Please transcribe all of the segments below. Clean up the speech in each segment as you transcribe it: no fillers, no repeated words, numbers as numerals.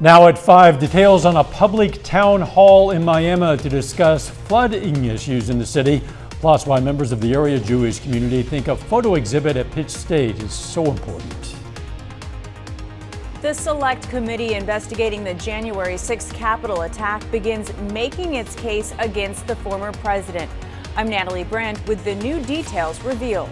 Now at 5, details on a public town hall in Miami to discuss flooding issues in the city, plus why members of the area Jewish community think a photo exhibit at Pitt State is so important. The Select Committee investigating the January 6th Capitol attack begins making its case against the former president. I'm Natalie Brandt with the new details revealed.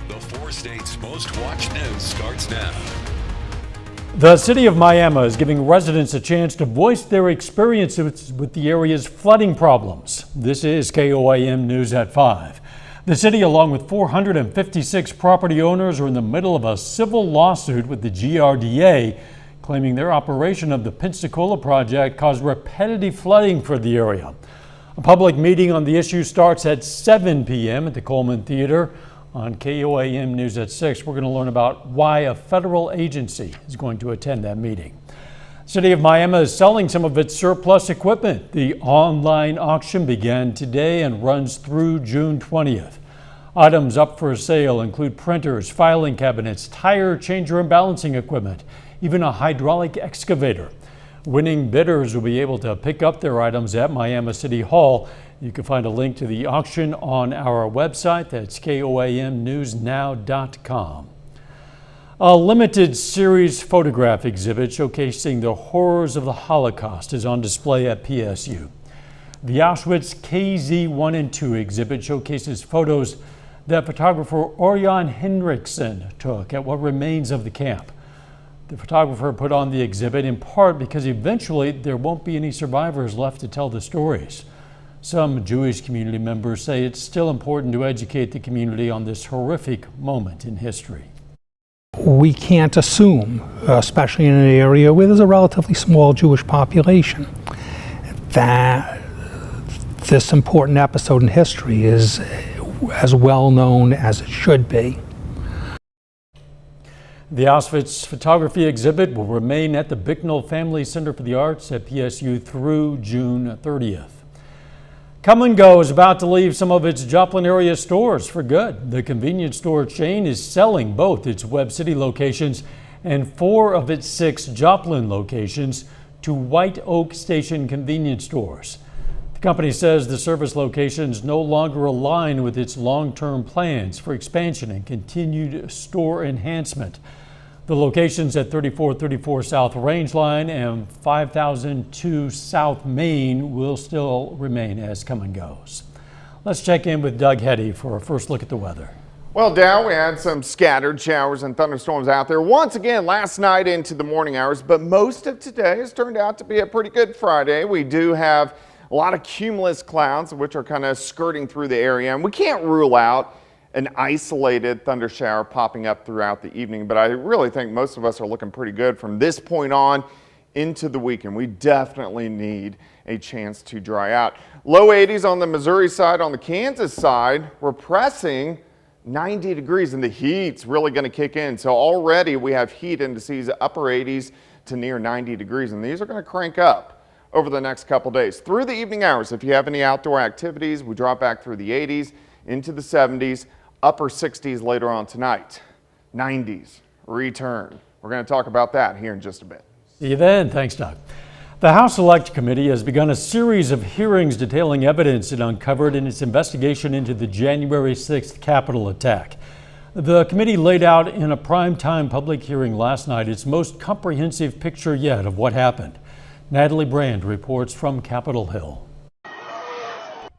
The 4 states' most watched news starts now. The city of Miami is giving residents a chance to voice their experiences with the area's flooding problems. This is KOAM News at 5. The city, along with 456 property owners, are in the middle of a civil lawsuit with the GRDA, claiming their operation of the Pensacola project caused repetitive flooding for the area. A public meeting on the issue starts at 7 p.m. at the Coleman Theater. On KOAM News at 6, we're going to learn about why a federal agency is going to attend that meeting. The city of Miami is selling some of its surplus equipment. The online auction began today and runs through June 20th. Items up for sale include printers, filing cabinets, tire changer and balancing equipment, even a hydraulic excavator. Winning bidders will be able to pick up their items at Miami City Hall. You can find a link to the auction on our website. That's KOAMnewsnow.com. A limited series photograph exhibit showcasing the horrors of the Holocaust is on display at PSU. The Auschwitz KZ1 and 2 exhibit showcases photos that photographer Orion Henriksen took at what remains of the camp. The photographer put on the exhibit in part because eventually there won't be any survivors left to tell the stories. Some Jewish community members say it's still important to educate the community on this horrific moment in history. We can't assume, especially in an area where there's a relatively small Jewish population, that this important episode in history is as well known as it should be. The Auschwitz photography exhibit will remain at the Bicknell Family Center for the Arts at PSU through June 30th. Come and Go is about to leave some of its Joplin area stores for good. The convenience store chain is selling both its Webb City locations and 4 of its 6 Joplin locations to White Oak Station convenience stores. The company says the service locations no longer align with its long-term plans for expansion and continued store enhancement. The locations at 3434 South Rangeline and 5002 South Main will still remain as Come and Goes. Let's check in with Doug Hetty for a first look at the weather. Well, Dow, we had some scattered showers and thunderstorms out there once again last night into the morning hours, but most of today has turned out to be a pretty good Friday. We do have a lot of cumulus clouds, which are kind of skirting through the area, and we can't rule out an isolated thunder shower popping up throughout the evening, but I really think most of us are looking pretty good from this point on into the weekend. We definitely need a chance to dry out. Low 80s on the Missouri side. On the Kansas side, we're pressing 90 degrees and the heat's really going to kick in. So already we have heat indices upper 80s to near 90 degrees, and these are going to crank up over the next couple days. Through the evening hours, if you have any outdoor activities, we drop back through the 80s into the 70s, upper 60s later on tonight. 90s return. We're going to talk about that here in just a bit. See you then. Thanks, Doug. The House Select Committee has begun a series of hearings detailing evidence it uncovered in its investigation into the January 6th Capitol attack. The committee laid out in a primetime public hearing last night its most comprehensive picture yet of what happened. Natalie Brandt reports from Capitol Hill.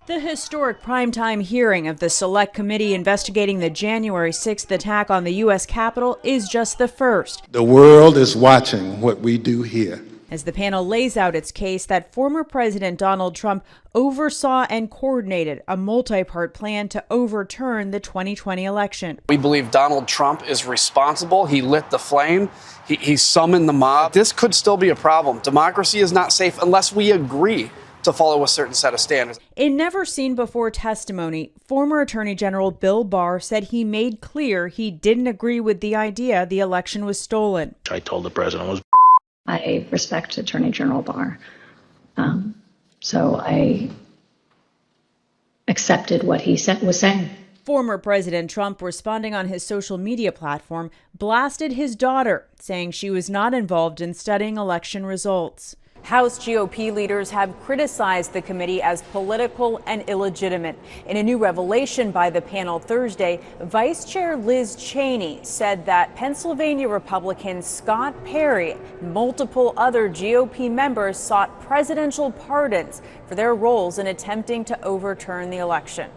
The historic primetime hearing of the Select Committee investigating the January 6th attack on the U.S. Capitol is just the first. The world is watching what we do here. As the panel lays out its case that former President Donald Trump oversaw and coordinated a multi-part plan to overturn the 2020 election. We believe Donald Trump is responsible. He lit the flame. He summoned the mob. This could still be a problem. Democracy is not safe unless we agree to follow a certain set of standards. In never-seen-before testimony, former Attorney General Bill Barr said he made clear he didn't agree with the idea the election was stolen. I told the president it was. I respect Attorney General Barr, so I accepted what he was saying. Former President Trump, responding on his social media platform, blasted his daughter, saying she was not involved in studying election results. House GOP leaders have criticized the committee as political and illegitimate. In a new revelation by the panel Thursday, Vice Chair Liz Cheney said that Pennsylvania Republican Scott Perry and multiple other GOP members sought presidential pardons for their roles in attempting to overturn the election.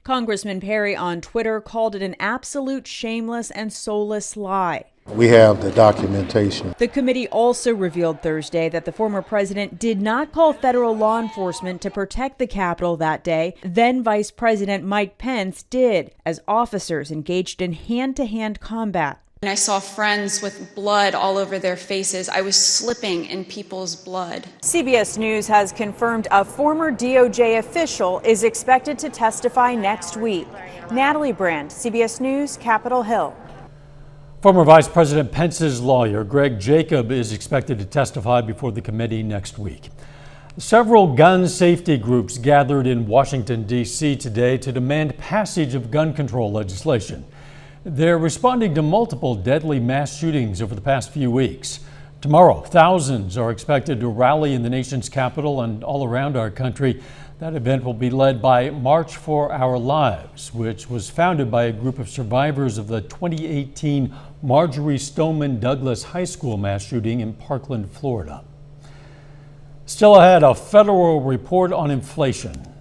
Congressman Perry on Twitter called it an absolute shameless and soulless lie. We have the documentation. The committee also revealed Thursday that the former president did not call federal law enforcement to protect the Capitol that day. Then Vice President Mike Pence did, as officers engaged in hand-to-hand combat. And I saw friends with blood all over their faces. I was slipping in people's blood. CBS News has confirmed a former DOJ official is expected to testify next week. Natalie Brand, CBS News, Capitol Hill. Former Vice President Pence's lawyer, Greg Jacob, is expected to testify before the committee next week. Several gun safety groups gathered in Washington, D.C. today to demand passage of gun control legislation. They're responding to multiple deadly mass shootings over the past few weeks. Tomorrow, thousands are expected to rally in the nation's capital and all around our country. That event will be led by March for Our Lives, which was founded by a group of survivors of the 2018 Marjorie Stoneman Douglas High School mass shooting in Parkland, Florida. Still ahead, a federal report on inflation.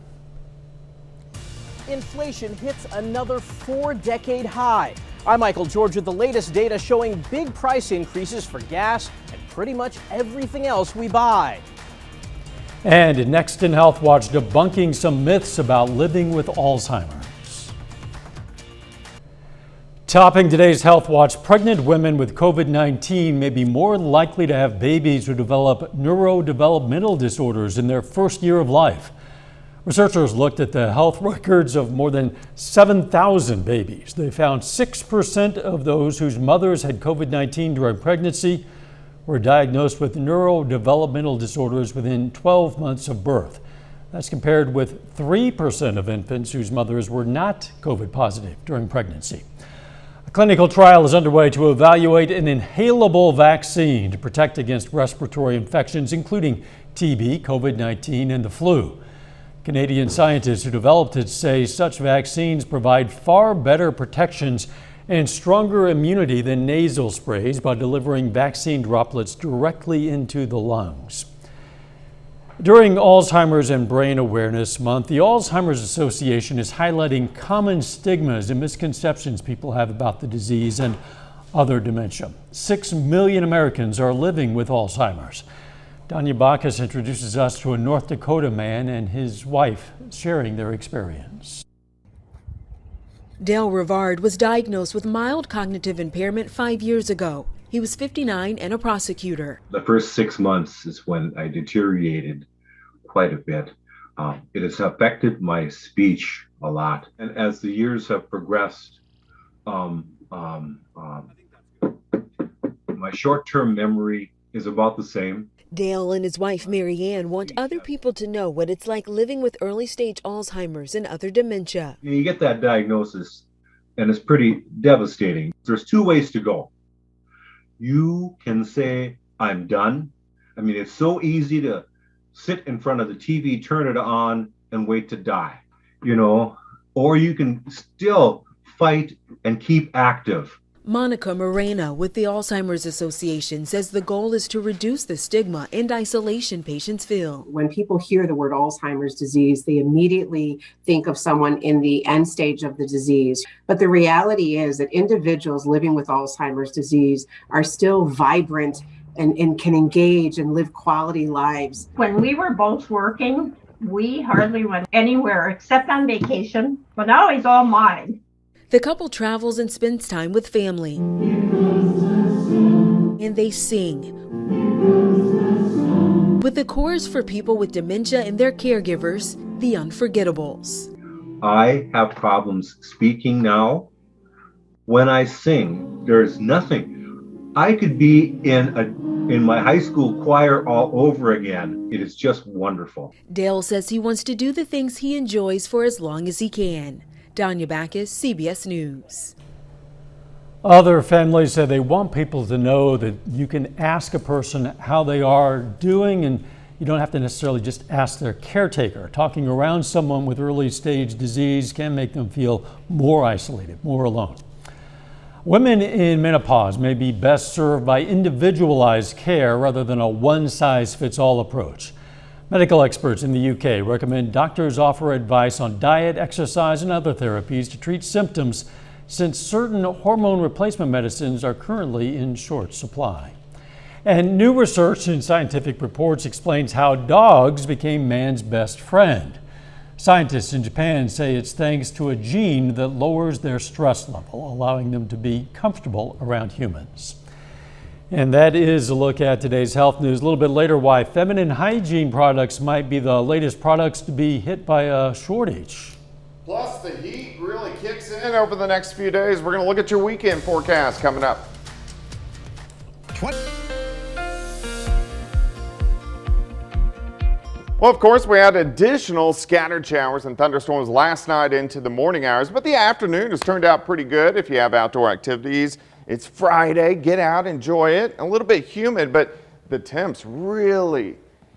Inflation hits another 4-decade high. I'm Michael George with the latest data showing big price increases for gas and pretty much everything else we buy. And next in Healthwatch, debunking some myths about living with Alzheimer's. Topping today's Healthwatch, pregnant women with COVID-19 may be more likely to have babies who develop neurodevelopmental disorders in their first year of life. Researchers looked at the health records of more than 7,000 babies. They found 6% of those whose mothers had COVID-19 during pregnancy were diagnosed with neurodevelopmental disorders within 12 months of birth. That's compared with 3% of infants whose mothers were not COVID positive during pregnancy. A clinical trial is underway to evaluate an inhalable vaccine to protect against respiratory infections, including TB, COVID-19, and the flu. Canadian scientists who developed it say such vaccines provide far better protections and stronger immunity than nasal sprays by delivering vaccine droplets directly into the lungs. During Alzheimer's and Brain Awareness Month, the Alzheimer's Association is highlighting common stigmas and misconceptions people have about the disease and other dementia. 6 million Americans are living with Alzheimer's. Danya Bacchus introduces us to a North Dakota man and his wife sharing their experience. Dale Rivard was diagnosed with mild cognitive impairment 5 years ago. He was 59 and a prosecutor. The first 6 months is when I deteriorated quite a bit. It has affected my speech a lot. And as the years have progressed, my short-term memory is about the same. Dale and his wife Marianne want other people to know what it's like living with early-stage Alzheimer's and other dementia. You get that diagnosis, and it's pretty devastating. There's 2 ways to go. You can say, I'm done. I mean, it's so easy to sit in front of the TV, turn it on, and wait to die, or you can still fight and keep active. Monica Moreno with the Alzheimer's Association says the goal is to reduce the stigma and isolation patients feel. When people hear the word Alzheimer's disease, they immediately think of someone in the end stage of the disease. But the reality is that individuals living with Alzheimer's disease are still vibrant and can engage and live quality lives. When we were both working, we hardly went anywhere except on vacation, but now he's all mine. The couple travels and spends time with family. And they sing. With the chorus for people with dementia and their caregivers, the Unforgettables. I have problems speaking now. When I sing, there's nothing. I could be in my high school choir all over again. It is just wonderful. Dale says he wants to do the things he enjoys for as long as he can. Danya Backus, CBS News. Other families say they want people to know that you can ask a person how they are doing, and you don't have to necessarily just ask their caretaker. Talking around someone with early stage disease can make them feel more isolated, more alone. Women in menopause may be best served by individualized care rather than a one-size-fits-all approach. Medical experts in the UK recommend doctors offer advice on diet, exercise, and other therapies to treat symptoms, since certain hormone replacement medicines are currently in short supply. And new research in scientific reports explains how dogs became man's best friend. Scientists in Japan say it's thanks to a gene that lowers their stress level, allowing them to be comfortable around humans. And that is a look at today's health news. A little bit later, why feminine hygiene products might be the latest products to be hit by a shortage. Plus, the heat really kicks in over the next few days. We're going to look at your weekend forecast coming up. Well, of course, we had additional scattered showers and thunderstorms last night into the morning hours, but the afternoon has turned out pretty good if you have outdoor activities. It's Friday, get out, enjoy it. A little bit humid, but the temps really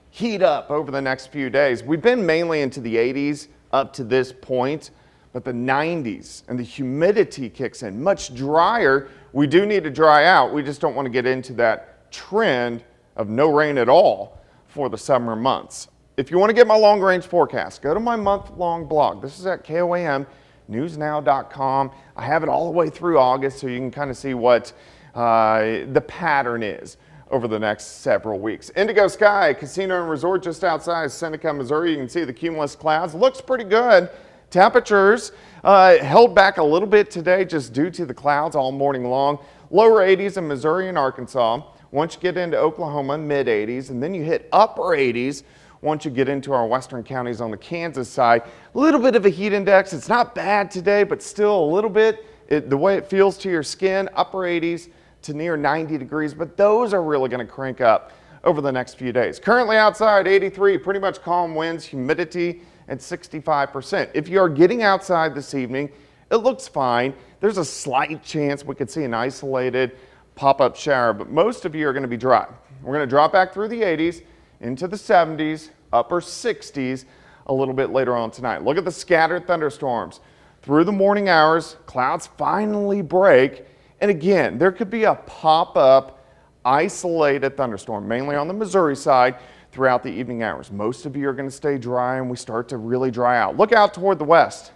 heat up over the next few days. We've been mainly into the 80s up to this point, but the 90s and the humidity kicks in. Much drier. We do need to dry out. We just don't want to get into that trend of no rain at all for the summer months. If you want to get my long-range forecast, go to my month-long blog. This is at KOAMnewsnow.com. I have it all the way through August, so you can kind of see what the pattern is over the next several weeks. Indigo Sky, casino and resort just outside Seneca, Missouri. You can see the cumulus clouds. Looks pretty good. Temperatures held back a little bit today just due to the clouds all morning long. Lower 80s in Missouri and Arkansas. Once you get into Oklahoma, mid 80s, and then you hit upper 80s once you get into our western counties on the Kansas side. A little bit of a heat index. It's not bad today, but still a little bit. The way it feels to your skin, upper 80s to near 90 degrees, but those are really going to crank up over the next few days. Currently outside, 83, pretty much calm winds, humidity at 65%. If you are getting outside this evening, it looks fine. There's a slight chance we could see an isolated pop-up shower, but most of you are going to be dry. We're going to drop back through the 80s into the 70s, upper 60s a little bit later on tonight. Look at the scattered thunderstorms. Through the morning hours, clouds finally break, and again, there could be a pop-up isolated thunderstorm, mainly on the Missouri side throughout the evening hours. Most of you are going to stay dry, and we start to really dry out. Look out toward the west.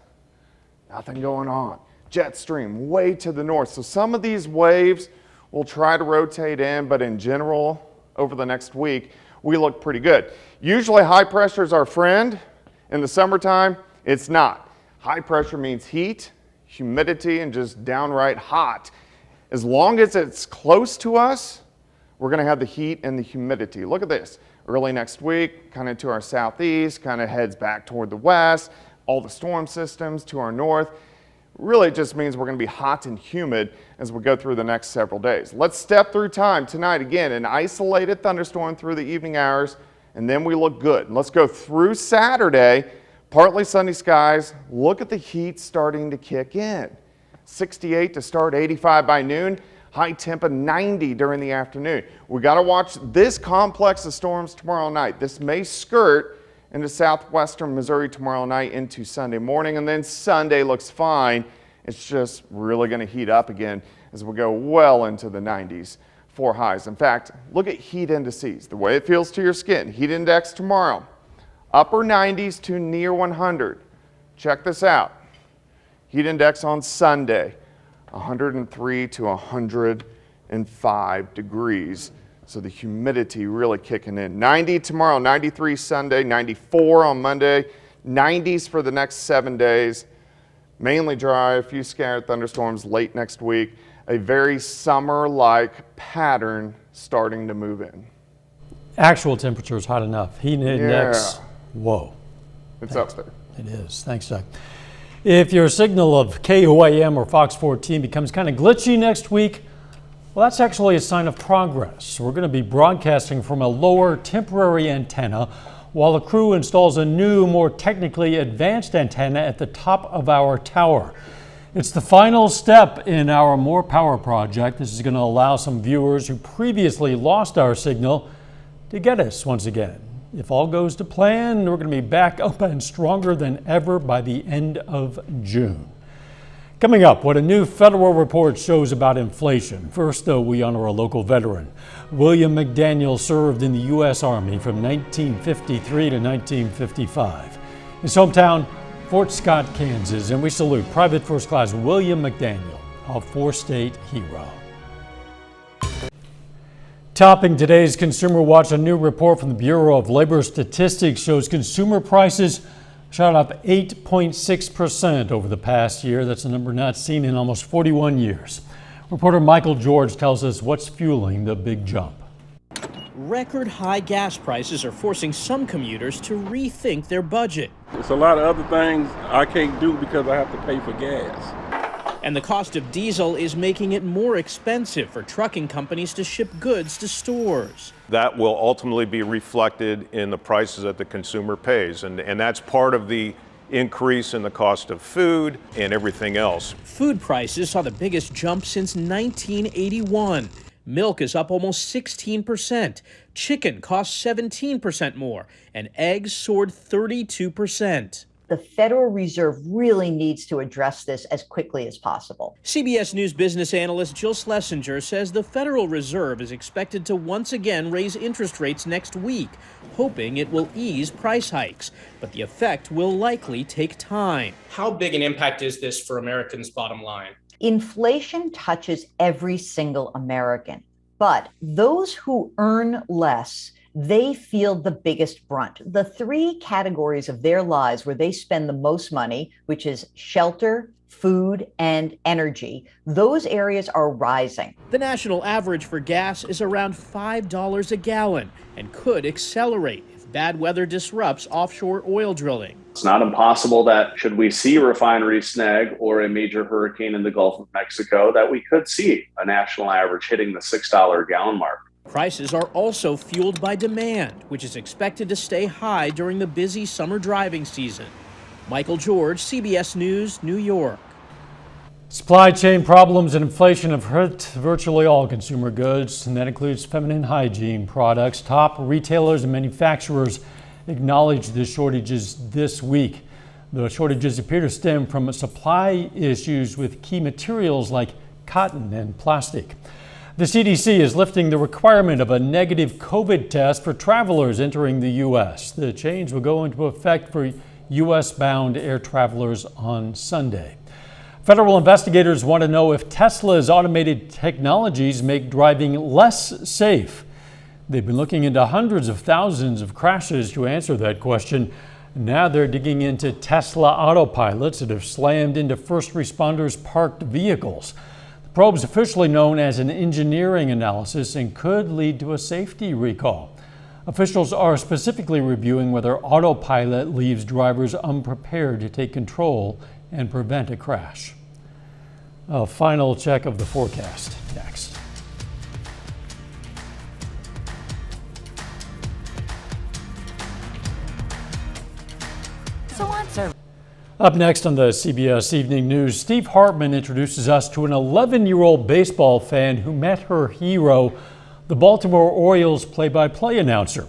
Nothing going on. Jet stream way to the north. So some of these waves will try to rotate in, but in general, over the next week, we look pretty good. Usually high pressure is our friend. In the summertime, it's not. High pressure means heat, humidity, and just downright hot. As long as it's close to us, we're going to have the heat and the humidity. Look at this. Early next week, kind of to our southeast, kind of heads back toward the west, all the storm systems to our north. Really just means we're going to be hot and humid as we go through the next several days. Let's step through time tonight. Again, an isolated thunderstorm through the evening hours, and then we look good. Let's go through Saturday, partly sunny skies. Look at the heat starting to kick in. 68 to start, 85 by noon. High temp of 90 during the afternoon. We got to watch this complex of storms tomorrow night. This may skirt into southwestern Missouri tomorrow night into Sunday morning, and then Sunday looks fine. It's just really going to heat up again as we go well into the 90s for highs. In fact, look at heat indices, the way it feels to your skin. Heat index tomorrow, upper 90s to near 100. Check this out. Heat index on Sunday, 103 to 105 degrees. So the humidity really kicking in. 90 tomorrow, 93 Sunday, 94 on Monday, 90s for the next 7 days. Mainly dry, a few scattered thunderstorms late next week. A very summer-like pattern starting to move in. Actual temperature is hot enough. Heat index, whoa. It's up there. It is. Thanks, Doug. If your signal of KOAM or Fox 14 becomes kind of glitchy next week, well, that's actually a sign of progress. We're going to be broadcasting from a lower temporary antenna while the crew installs a new, more technically advanced antenna at the top of our tower. It's the final step in our More Power project. This is going to allow some viewers who previously lost our signal to get us once again. If all goes to plan, we're going to be back up and stronger than ever by the end of June. Coming up, what a new federal report shows about inflation. First, though, we honor a local veteran. William McDaniel served in the U.S. Army from 1953 to 1955. His hometown, Fort Scott, Kansas, and we salute Private First Class William McDaniel, a four-state hero. Topping today's Consumer Watch, a new report from the Bureau of Labor Statistics shows consumer prices shot up 8.6% over the past year. That's a number not seen in almost 41 years. Reporter Michael George tells us what's fueling the big jump. Record high gas prices are forcing some commuters to rethink their budget. There's a lot of other things I can't do because I have to pay for gas. And the cost of diesel is making it more expensive for trucking companies to ship goods to stores. That will ultimately be reflected in the prices that the consumer pays, and that's part of the increase in the cost of food and everything else. Food prices saw the biggest jump since 1981. Milk is up almost 16%. Chicken costs 17% more, and eggs soared 32%. The Federal Reserve really needs to address this as quickly as possible. CBS News business analyst Jill Schlesinger says the Federal Reserve is expected to once again raise interest rates next week, hoping it will ease price hikes. But the effect will likely take time. How big an impact is this for Americans' bottom line? Inflation touches every single American, but those who earn less, they feel the biggest brunt. The three categories of their lives where they spend the most money, which is shelter, food, and energy, those areas are rising. The national average for gas is around $5 a gallon and could accelerate if bad weather disrupts offshore oil drilling. It's not impossible that should we see a refinery snag or a major hurricane in the Gulf of Mexico, that we could see a national average hitting the $6 a gallon mark. Prices are also fueled by demand, which is expected to stay high during the busy summer driving season. Michael George, CBS News, New York. Supply chain problems and inflation have hurt virtually all consumer goods, and that includes feminine hygiene products. Top retailers and manufacturers acknowledge the shortages this week. The shortages appear to stem from supply issues with key materials like cotton and plastic. The CDC is lifting the requirement of a negative COVID test for travelers entering the U.S. The change will go into effect for U.S.-bound air travelers on Sunday. Federal investigators want to know if Tesla's automated technologies make driving less safe. They've been looking into hundreds of thousands of crashes to answer that question. Now they're digging into Tesla autopilots that have slammed into first responders' parked vehicles. The probe is officially known as an engineering analysis and could lead to a safety recall. Officials are specifically reviewing whether autopilot leaves drivers unprepared to take control and prevent a crash. A final check of the forecast next. Up next on the CBS Evening News, Steve Hartman introduces us to an 11-year-old baseball fan who met her hero, the Baltimore Orioles play-by-play announcer.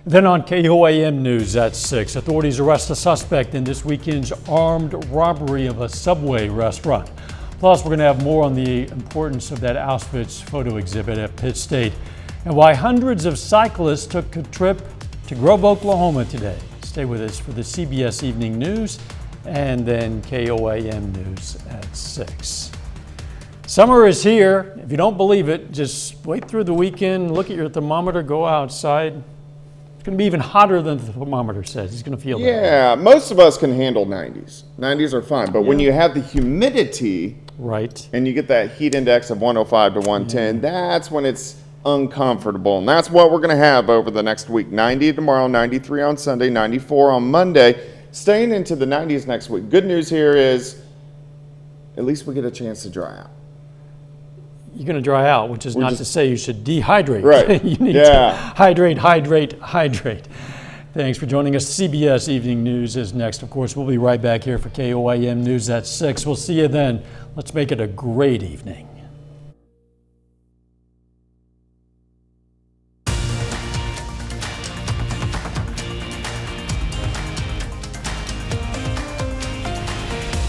Then on KOAM News at 6, authorities arrest a suspect in this weekend's armed robbery of a Subway restaurant. Plus, we're going to have more on the importance of that Auschwitz photo exhibit at Pitt State and why hundreds of cyclists took a trip to Grove, Oklahoma today. Stay with us for the CBS Evening News and then KOAM News at 6. Summer is here. If you don't believe it, just wait through the weekend, look at your thermometer, go outside. It's going to be even hotter than the thermometer says. It's going to feel Yeah, most of us can handle 90s. 90s are fine, but when you have the humidity, right, and you get that heat index of 105 to 110, that's when it's uncomfortable. And that's what we're going to have over the next week. 90 tomorrow, 93 on Sunday, 94 on Monday. Staying into the 90s next week. Good news here is at least we get a chance to dry out. You're going to dry out, which is not to say you should dehydrate. Right. You need to hydrate. Thanks for joining us. CBS Evening News is next. Of course, we'll be right back here for KOAM News at 6. We'll see you then. Let's make it a great evening.